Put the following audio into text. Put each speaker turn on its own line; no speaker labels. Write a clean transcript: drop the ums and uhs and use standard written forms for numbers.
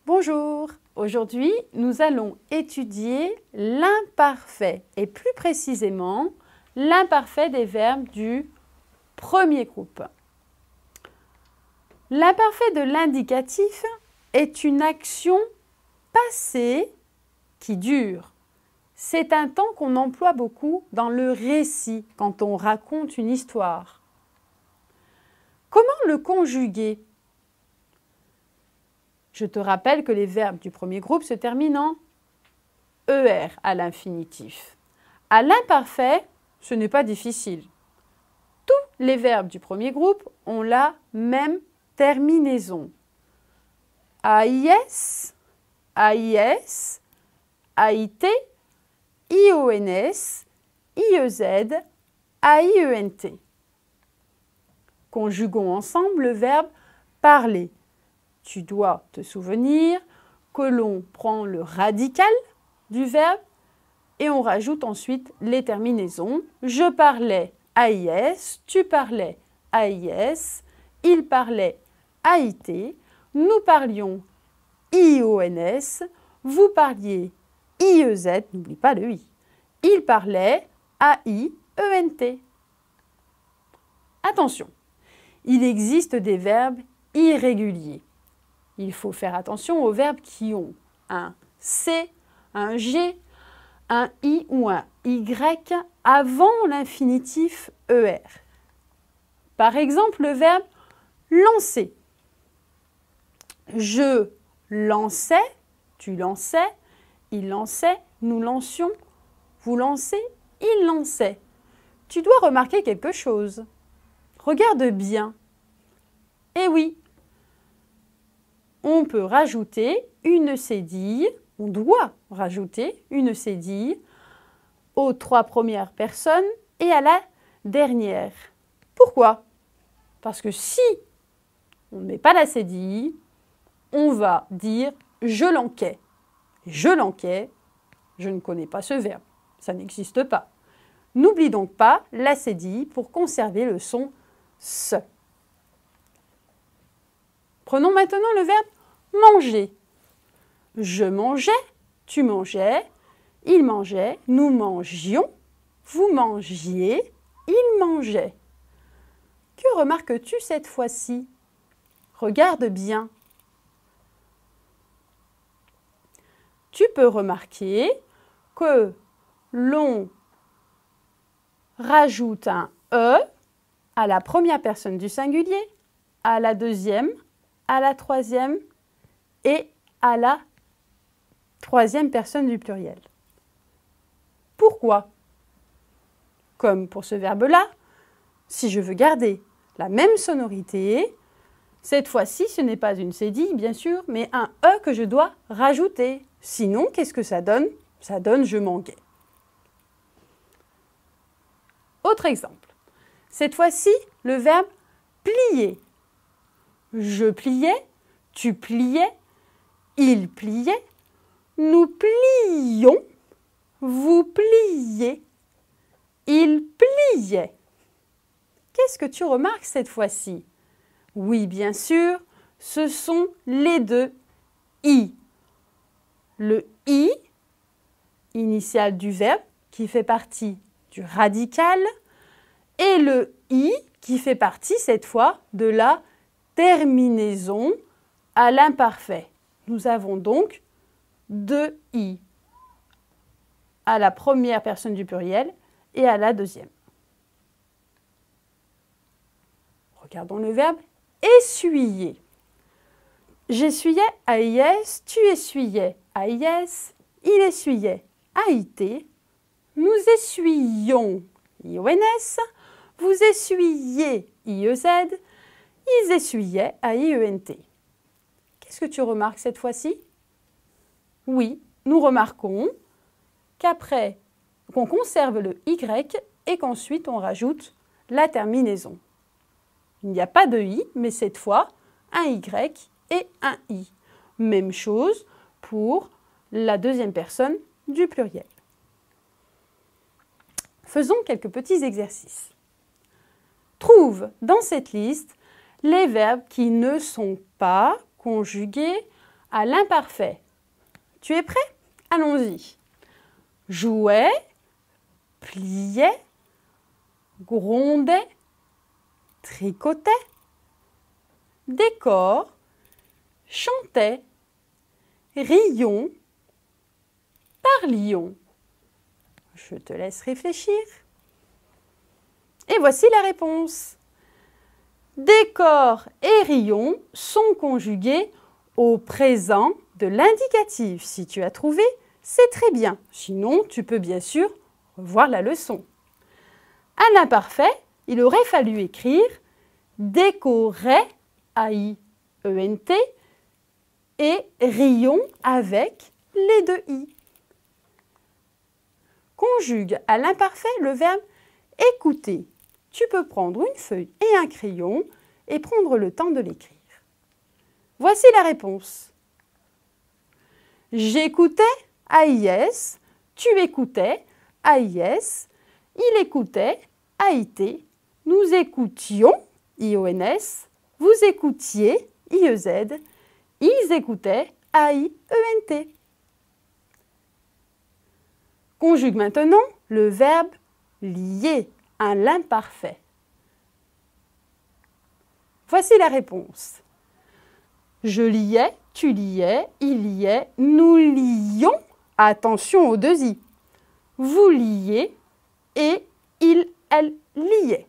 Bonjour, aujourd'hui nous allons étudier l'imparfait et plus précisément l'imparfait des verbes du premier groupe. L'imparfait de l'indicatif est une action passée qui dure. C'est un temps qu'on emploie beaucoup dans le récit quand on raconte une histoire. Comment le conjuguer ? Je te rappelle que les verbes du premier groupe se terminent en ER à l'infinitif. À l'imparfait, ce n'est pas difficile. Tous les verbes du premier groupe ont la même terminaison. AIS, AIS, AIT, IONS, IEZ, AIENT. Conjuguons ensemble le verbe parler. Tu dois te souvenir que l'on prend le radical du verbe et on rajoute ensuite les terminaisons. Je parlais AIS, tu parlais AIS, il parlait AIT, nous parlions IONS, vous parliez IEZ, n'oublie pas le I. Il parlait AIENT. Attention, il existe des verbes irréguliers. Il faut faire attention aux verbes qui ont un C, un G, un I ou un Y avant l'infinitif ER. Par exemple, le verbe lancer. Je lançais, tu lançais, il lançait, nous lancions, vous lancez, il lançait. Tu dois remarquer quelque chose. Regarde bien. Eh oui, on peut rajouter une cédille, on doit rajouter une cédille aux trois premières personnes et à la dernière. Pourquoi? Parce que si on ne met pas la cédille, on va dire « je l'enquais ». Je l'enquais, je ne connais pas ce verbe, ça n'existe pas. N'oublie donc pas la cédille pour conserver le son « se ». Prenons maintenant le verbe manger. Je mangeais, tu mangeais, il mangeait, nous mangions, vous mangiez, il mangeait. Que remarques-tu cette fois-ci? Regarde bien. Tu peux remarquer que l'on rajoute un E à la première personne du singulier, à la deuxième, à la troisième et à la troisième personne du pluriel. Pourquoi? Comme pour ce verbe-là, si je veux garder la même sonorité, cette fois-ci, ce n'est pas une cédille, bien sûr, mais un E que je dois rajouter. Sinon, qu'est-ce que ça donne? Ça donne « je manquais ». Autre exemple. Cette fois-ci, le verbe plier. Je pliais, tu pliais, il pliait, nous pliions, vous pliez, il pliait. Qu'est-ce que tu remarques cette fois-ci? Oui, bien sûr, ce sont les deux I. Le I, initial du verbe, qui fait partie du radical, et le I, qui fait partie, cette fois, de la terminaison à l'imparfait. Nous avons donc deux I à la première personne du pluriel et à la deuxième. Regardons le verbe essuyer. J'essuyais, AIS, tu essuyais, AIS, il essuyait, AIT, nous essuyions, IONS, vous essuyiez, IEZ, ils essuyaient, AIENT. Qu'est-ce que tu remarques cette fois-ci? Oui, nous remarquons qu'après, qu'on conserve le Y et qu'ensuite on rajoute la terminaison. Il n'y a pas de I, mais cette fois, un Y et un I. Même chose pour la deuxième personne du pluriel. Faisons quelques petits exercices. Trouve dans cette liste les verbes qui ne sont pas conjugués à l'imparfait. Tu es prêt? Allons-y. Jouait, pliait, grondait, tricotait, décore, chantait, rions, parlions. Je te laisse réfléchir. Et voici la réponse. Décore et rions sont conjugués au présent de l'indicatif. Si tu as trouvé, c'est très bien. Sinon, tu peux bien sûr revoir la leçon. À l'imparfait, il aurait fallu écrire décorait, A-I-E-N-T, et rions avec les deux I. Conjugue à l'imparfait le verbe écouter. Tu peux prendre une feuille et un crayon et prendre le temps de l'écrire. Voici la réponse. J'écoutais, A-I-S, tu écoutais, A-I-S, il écoutait, A-I-T, nous écoutions, I-O-N-S, vous écoutiez, I-E-Z, ils écoutaient, A-I-E-N-T. Conjugue maintenant le verbe lier à l'imparfait. Voici la réponse. Je liais, tu liais, il liait, nous lions, attention aux deux i. Vous liez et il, elle liait.